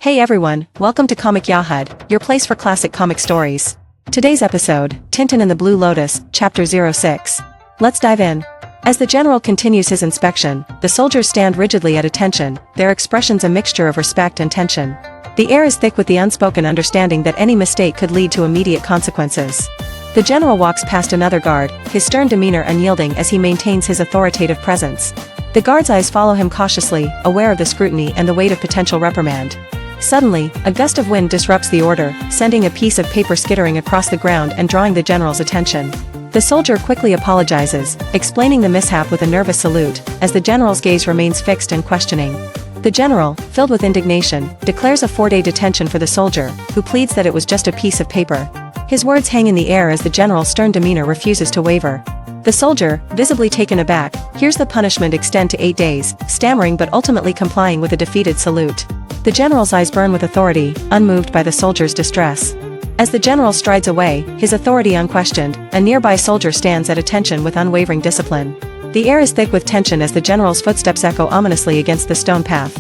Hey everyone, welcome to Comic Yahud, your place for classic comic stories. Today's episode, Tintin and the Blue Lotus, Chapter 06. Let's dive in. As the general continues his inspection, the soldiers stand rigidly at attention, their expressions a mixture of respect and tension. The air is thick with the unspoken understanding that any mistake could lead to immediate consequences. The general walks past another guard, his stern demeanor unyielding as he maintains his authoritative presence. The guard's eyes follow him cautiously, aware of the scrutiny and the weight of potential reprimand. Suddenly, a gust of wind disrupts the order, sending a piece of paper skittering across the ground and drawing the general's attention. The soldier quickly apologizes, explaining the mishap with a nervous salute, as the general's gaze remains fixed and questioning. The general, filled with indignation, declares a 4-day detention for the soldier, who pleads that it was just a piece of paper. His words hang in the air as the general's stern demeanor refuses to waver. The soldier, visibly taken aback, hears the punishment extend to 8 days, stammering but ultimately complying with a defeated salute. The general's eyes burn with authority, unmoved by the soldier's distress. As the general strides away, his authority unquestioned, a nearby soldier stands at attention with unwavering discipline. The air is thick with tension as the general's footsteps echo ominously against the stone path.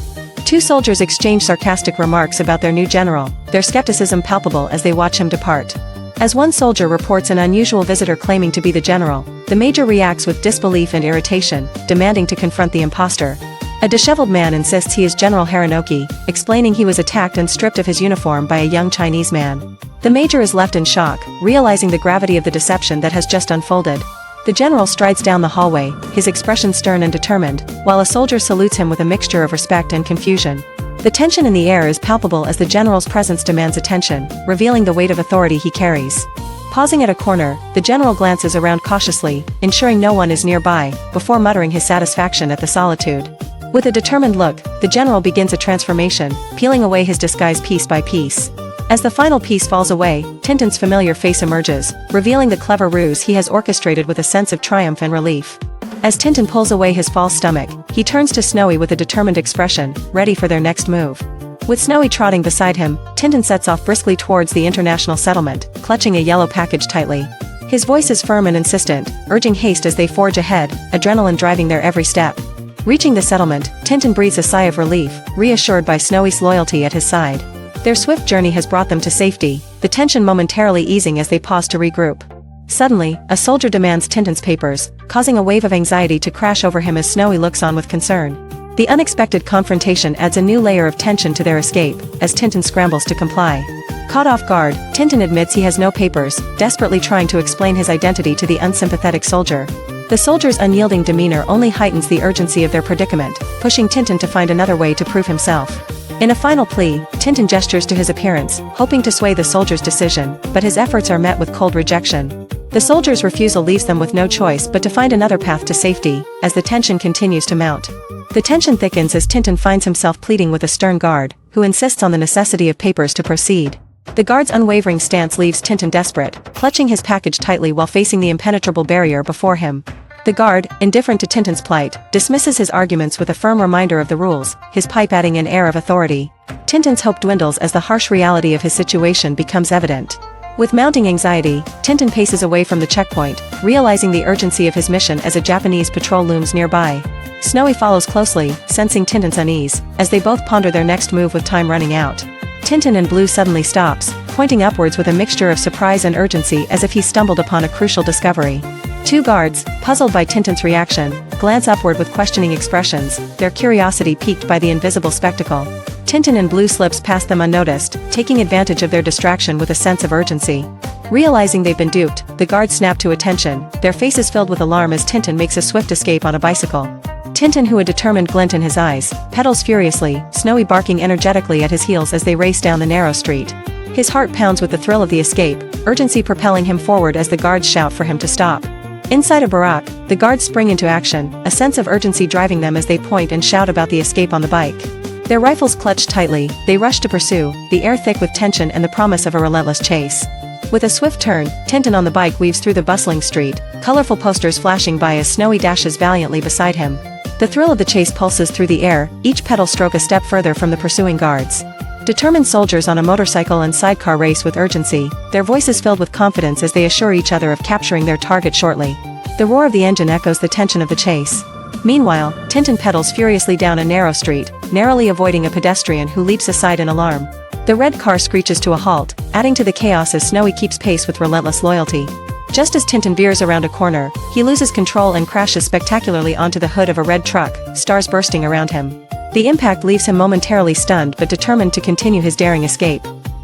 Two soldiers exchange sarcastic remarks about their new general, their skepticism palpable as they watch him depart. As one soldier reports an unusual visitor claiming to be the general, the major reacts with disbelief and irritation, demanding to confront the imposter. A disheveled man insists he is General Haranoki, explaining he was attacked and stripped of his uniform by a young Chinese man. The major is left in shock, realizing the gravity of the deception that has just unfolded. The general strides down the hallway, his expression stern and determined, while a soldier salutes him with a mixture of respect and confusion. The tension in the air is palpable as the general's presence demands attention, revealing the weight of authority he carries. Pausing at a corner, the general glances around cautiously, ensuring no one is nearby, before muttering his satisfaction at the solitude. With a determined look, the general begins a transformation, peeling away his disguise piece by piece. As the final piece falls away, Tintin's familiar face emerges, revealing the clever ruse he has orchestrated with a sense of triumph and relief. As Tintin pulls away his false stomach, he turns to Snowy with a determined expression, ready for their next move. With Snowy trotting beside him, Tintin sets off briskly towards the international settlement, clutching a yellow package tightly. His voice is firm and insistent, urging haste as they forge ahead, adrenaline driving their every step. Reaching the settlement, Tintin breathes a sigh of relief, reassured by Snowy's loyalty at his side. Their swift journey has brought them to safety, the tension momentarily easing as they pause to regroup. Suddenly, a soldier demands Tintin's papers, causing a wave of anxiety to crash over him as Snowy looks on with concern. The unexpected confrontation adds a new layer of tension to their escape, as Tintin scrambles to comply. Caught off guard, Tintin admits he has no papers, desperately trying to explain his identity to the unsympathetic soldier. The soldier's unyielding demeanor only heightens the urgency of their predicament, pushing Tintin to find another way to prove himself. In a final plea, Tintin gestures to his appearance, hoping to sway the soldier's decision, but his efforts are met with cold rejection. The soldier's refusal leaves them with no choice but to find another path to safety, as the tension continues to mount. The tension thickens as Tintin finds himself pleading with a stern guard, who insists on the necessity of papers to proceed. The guard's unwavering stance leaves Tintin desperate, clutching his package tightly while facing the impenetrable barrier before him. The guard, indifferent to Tintin's plight, dismisses his arguments with a firm reminder of the rules, his pipe adding an air of authority. Tintin's hope dwindles as the harsh reality of his situation becomes evident. With mounting anxiety, Tintin paces away from the checkpoint, realizing the urgency of his mission as a Japanese patrol looms nearby. Snowy follows closely, sensing Tintin's unease, as they both ponder their next move with time running out. Tintin in blue suddenly stops, pointing upwards with a mixture of surprise and urgency as if he stumbled upon a crucial discovery. Two guards, puzzled by Tintin's reaction, glance upward with questioning expressions, their curiosity piqued by the invisible spectacle. Tintin in blue slips past them unnoticed, taking advantage of their distraction with a sense of urgency. Realizing they've been duped, the guards snap to attention, their faces filled with alarm as Tintin makes a swift escape on a bicycle. Tintin, who a determined glint in his eyes, pedals furiously, Snowy barking energetically at his heels as they race down the narrow street. His heart pounds with the thrill of the escape, urgency propelling him forward as the guards shout for him to stop. Inside a barrack, the guards spring into action, a sense of urgency driving them as they point and shout about the escape on the bike. Their rifles clutched tightly, they rush to pursue, the air thick with tension and the promise of a relentless chase. With a swift turn, Tintin on the bike weaves through the bustling street, colorful posters flashing by as Snowy dashes valiantly beside him. The thrill of the chase pulses through the air, each pedal stroke a step further from the pursuing guards. Determined soldiers on a motorcycle and sidecar race with urgency, their voices filled with confidence as they assure each other of capturing their target shortly. The roar of the engine echoes the tension of the chase. Meanwhile, Tintin pedals furiously down a narrow street, narrowly avoiding a pedestrian who leaps aside in alarm. The red car screeches to a halt, adding to the chaos as Snowy keeps pace with relentless loyalty. Just as Tintin veers around a corner, he loses control and crashes spectacularly onto the hood of a red truck, stars bursting around him. The impact leaves him momentarily stunned but determined to continue his daring escape.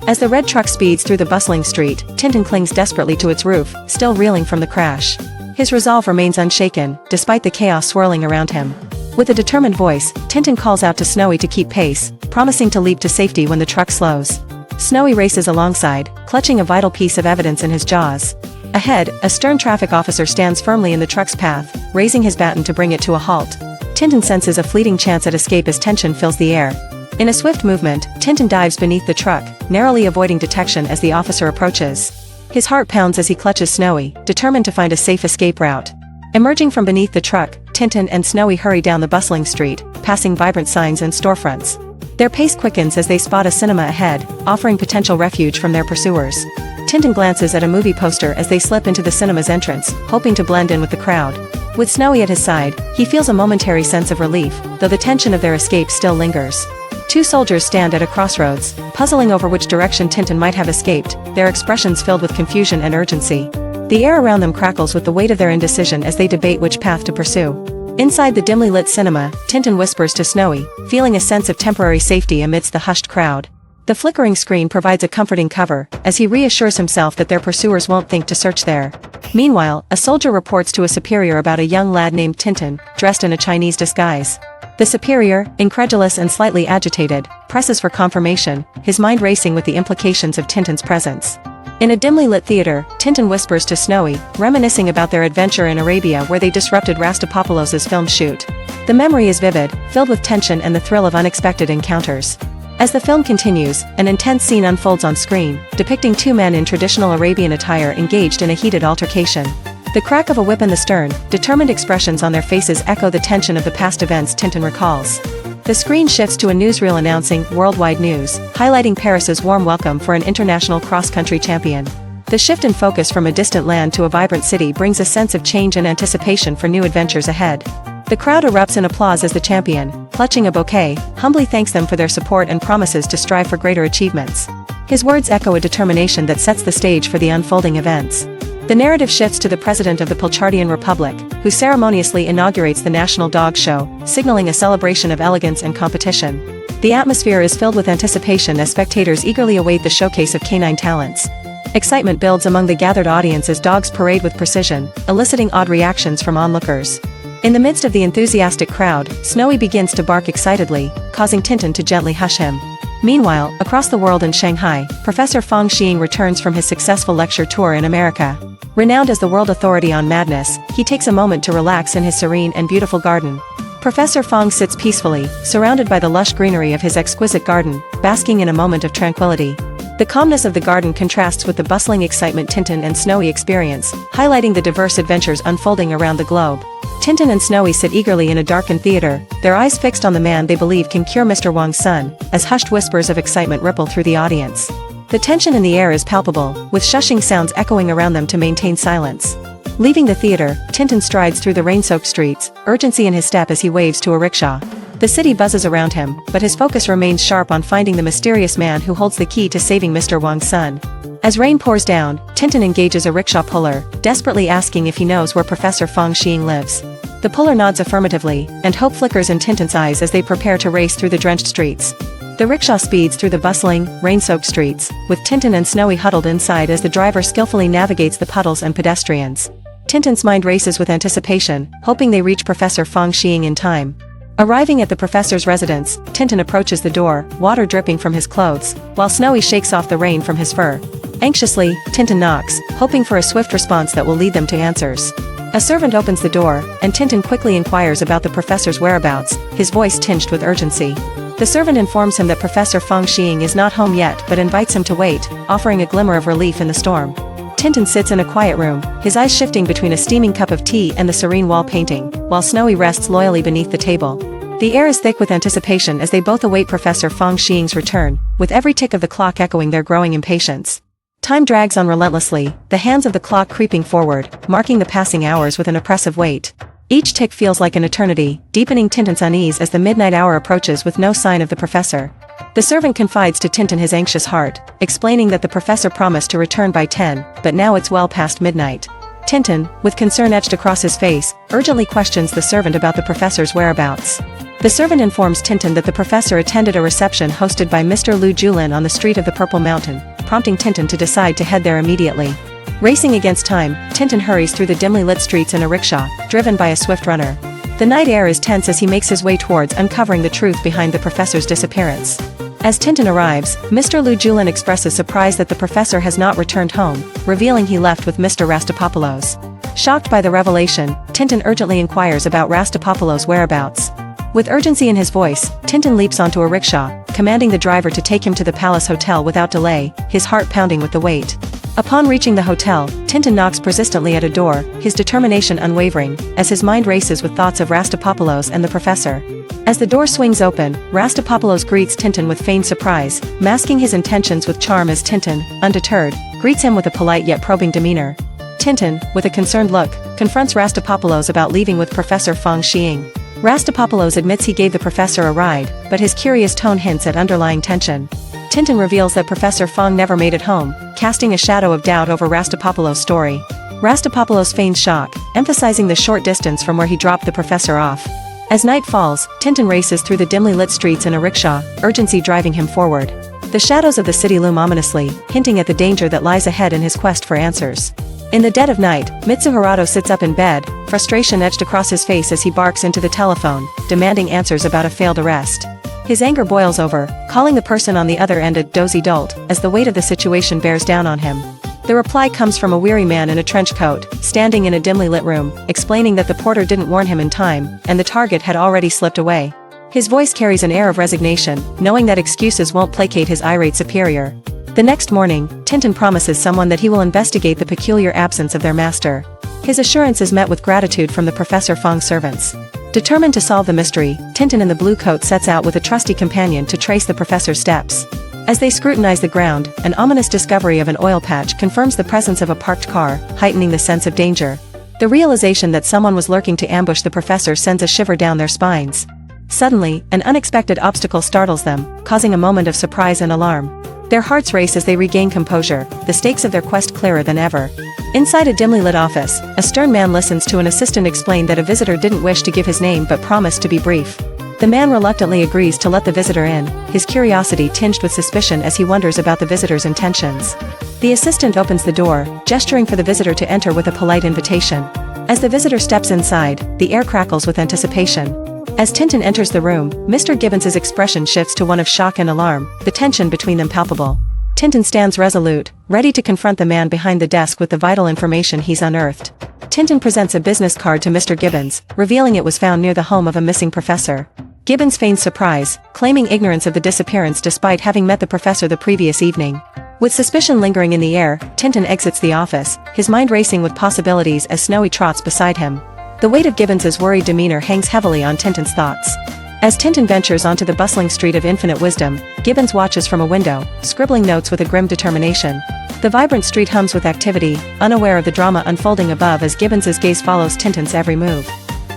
As the red truck speeds through the bustling street, Tintin clings desperately to its roof, still reeling from the crash. His resolve remains unshaken, despite the chaos swirling around him. With a determined voice, Tintin calls out to Snowy to keep pace, promising to leap to safety when the truck slows. Snowy races alongside, clutching a vital piece of evidence in his jaws. Ahead, a stern traffic officer stands firmly in the truck's path, raising his baton to bring it to a halt. Tintin senses a fleeting chance at escape as tension fills the air. In a swift movement, Tintin dives beneath the truck, narrowly avoiding detection as the officer approaches. His heart pounds as he clutches Snowy, determined to find a safe escape route. Emerging from beneath the truck, Tintin and Snowy hurry down the bustling street, passing vibrant signs and storefronts. Their pace quickens as they spot a cinema ahead, offering potential refuge from their pursuers. Tintin glances at a movie poster as they slip into the cinema's entrance, hoping to blend in with the crowd. With Snowy at his side, he feels a momentary sense of relief, though the tension of their escape still lingers. Two soldiers stand at a crossroads, puzzling over which direction Tintin might have escaped, their expressions filled with confusion and urgency. The air around them crackles with the weight of their indecision as they debate which path to pursue. Inside the dimly lit cinema, Tintin whispers to Snowy, feeling a sense of temporary safety amidst the hushed crowd. The flickering screen provides a comforting cover, as he reassures himself that their pursuers won't think to search there. Meanwhile, a soldier reports to a superior about a young lad named Tintin, dressed in a Chinese disguise. The superior, incredulous and slightly agitated, presses for confirmation, his mind racing with the implications of Tintin's presence. In a dimly lit theater, Tintin whispers to Snowy, reminiscing about their adventure in Arabia where they disrupted Rastapopoulos' film shoot. The memory is vivid, filled with tension and the thrill of unexpected encounters. As the film continues, an intense scene unfolds on screen, depicting two men in traditional Arabian attire engaged in a heated altercation. The crack of a whip in the stern, determined expressions on their faces echo the tension of the past events Tintin recalls. The screen shifts to a newsreel announcing worldwide news, highlighting Paris's warm welcome for an international cross-country champion. The shift in focus from a distant land to a vibrant city brings a sense of change and anticipation for new adventures ahead. The crowd erupts in applause as the champion, clutching a bouquet, humbly thanks them for their support and promises to strive for greater achievements. His words echo a determination that sets the stage for the unfolding events. The narrative shifts to the president of the Pulchardian Republic, who ceremoniously inaugurates the National Dog Show, signaling a celebration of elegance and competition. The atmosphere is filled with anticipation as spectators eagerly await the showcase of canine talents. Excitement builds among the gathered audience as dogs parade with precision, eliciting odd reactions from onlookers. In the midst of the enthusiastic crowd, Snowy begins to bark excitedly, causing Tintin to gently hush him. Meanwhile, across the world in Shanghai, Professor Feng Xiying returns from his successful lecture tour in America. Renowned as the world authority on madness, he takes a moment to relax in his serene and beautiful garden. Professor Feng sits peacefully, surrounded by the lush greenery of his exquisite garden, basking in a moment of tranquility. The calmness of the garden contrasts with the bustling excitement Tintin and Snowy experience, highlighting the diverse adventures unfolding around the globe. Tintin and Snowy sit eagerly in a darkened theater, their eyes fixed on the man they believe can cure Mr. Wang's son, as hushed whispers of excitement ripple through the audience. The tension in the air is palpable, with shushing sounds echoing around them to maintain silence. Leaving the theater, Tintin strides through the rain-soaked streets, urgency in his step as he waves to a rickshaw. The city buzzes around him, but his focus remains sharp on finding the mysterious man who holds the key to saving Mr. Wang's son. As rain pours down, Tintin engages a rickshaw puller, desperately asking if he knows where Professor Feng Xiying lives. The puller nods affirmatively, and hope flickers in Tintin's eyes as they prepare to race through the drenched streets. The rickshaw speeds through the bustling, rain-soaked streets, with Tintin and Snowy huddled inside as the driver skillfully navigates the puddles and pedestrians. Tintin's mind races with anticipation, hoping they reach Professor Feng Xiying in time. Arriving at the professor's residence, Tintin approaches the door, water dripping from his clothes, while Snowy shakes off the rain from his fur. Anxiously, Tintin knocks, hoping for a swift response that will lead them to answers. A servant opens the door, and Tintin quickly inquires about the professor's whereabouts, his voice tinged with urgency. The servant informs him that Professor Feng Xiying is not home yet but invites him to wait, offering a glimmer of relief in the storm. Tintin sits in a quiet room, his eyes shifting between a steaming cup of tea and the serene wall painting, while Snowy rests loyally beneath the table. The air is thick with anticipation as they both await Professor Feng Xiying's return, with every tick of the clock echoing their growing impatience. Time drags on relentlessly, the hands of the clock creeping forward, marking the passing hours with an oppressive weight. Each tick feels like an eternity, deepening Tintin's unease as the midnight hour approaches with no sign of the professor. The servant confides to Tintin his anxious heart, explaining that the professor promised to return by 10, but now it's well past midnight. Tintin, with concern etched across his face, urgently questions the servant about the professor's whereabouts. The servant informs Tintin that the professor attended a reception hosted by Mr. Lu Julin on the street of the Purple Mountain, prompting Tintin to decide to head there immediately. Racing against time, Tintin hurries through the dimly lit streets in a rickshaw, driven by a swift runner. The night air is tense as he makes his way towards uncovering the truth behind the professor's disappearance. As Tintin arrives, Mr. Lu Julin expresses surprise that the professor has not returned home, revealing he left with Mr. Rastapopoulos. Shocked by the revelation, Tintin urgently inquires about Rastapopoulos' whereabouts. With urgency in his voice, Tintin leaps onto a rickshaw, commanding the driver to take him to the Palace Hotel without delay, his heart pounding with the wait. Upon reaching the hotel, Tintin knocks persistently at a door, his determination unwavering, as his mind races with thoughts of Rastapopoulos and the professor. As the door swings open, Rastapopoulos greets Tintin with feigned surprise, masking his intentions with charm as Tintin, undeterred, greets him with a polite yet probing demeanor. Tintin, with a concerned look, confronts Rastapopoulos about leaving with Professor Feng Xiying. Rastapopoulos admits he gave the professor a ride, but his curious tone hints at underlying tension. Tintin reveals that Professor Feng never made it home, casting a shadow of doubt over Rastapopoulos' story. Rastapopoulos feigns shock, emphasizing the short distance from where he dropped the professor off. As night falls, Tintin races through the dimly lit streets in a rickshaw, urgency driving him forward. The shadows of the city loom ominously, hinting at the danger that lies ahead in his quest for answers. In the dead of night, Mitsuharado sits up in bed, frustration etched across his face as he barks into the telephone, demanding answers about a failed arrest. His anger boils over, calling the person on the other end a dozy dolt, as the weight of the situation bears down on him. The reply comes from a weary man in a trench coat, standing in a dimly lit room, explaining that the porter didn't warn him in time, and the target had already slipped away. His voice carries an air of resignation, knowing that excuses won't placate his irate superior. The next morning, Tintin promises someone that he will investigate the peculiar absence of their master. His assurance is met with gratitude from the Professor Feng servants. Determined to solve the mystery, Tintin in the blue coat sets out with a trusty companion to trace the professor's steps. As they scrutinize the ground, an ominous discovery of an oil patch confirms the presence of a parked car, heightening the sense of danger. The realization that someone was lurking to ambush the professor sends a shiver down their spines. Suddenly, an unexpected obstacle startles them, causing a moment of surprise and alarm. Their hearts race as they regain composure, the stakes of their quest clearer than ever. Inside a dimly lit office, a stern man listens to an assistant explain that a visitor didn't wish to give his name but promised to be brief. The man reluctantly agrees to let the visitor in, his curiosity tinged with suspicion as he wonders about the visitor's intentions. The assistant opens the door, gesturing for the visitor to enter with a polite invitation. As the visitor steps inside, the air crackles with anticipation. As Tintin enters the room, Mr. Gibbons's expression shifts to one of shock and alarm, the tension between them palpable. Tintin stands resolute, ready to confront the man behind the desk with the vital information he's unearthed. Tintin presents a business card to Mr. Gibbons, revealing it was found near the home of a missing professor. Gibbons feigns surprise, claiming ignorance of the disappearance despite having met the professor the previous evening. With suspicion lingering in the air, Tintin exits the office, his mind racing with possibilities as Snowy trots beside him. The weight of Gibbons's worried demeanor hangs heavily on Tintin's thoughts. As Tintin ventures onto the bustling street of infinite wisdom, Gibbons watches from a window, scribbling notes with a grim determination. The vibrant street hums with activity, unaware of the drama unfolding above as Gibbons's gaze follows Tintin's every move.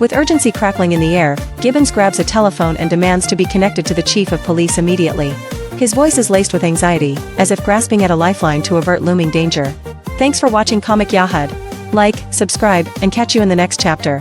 With urgency crackling in the air, Gibbons grabs a telephone and demands to be connected to the chief of police immediately. His voice is laced with anxiety, as if grasping at a lifeline to avert looming danger. Thanks for watching Comic Yahud. Like, subscribe, and catch you in the next chapter.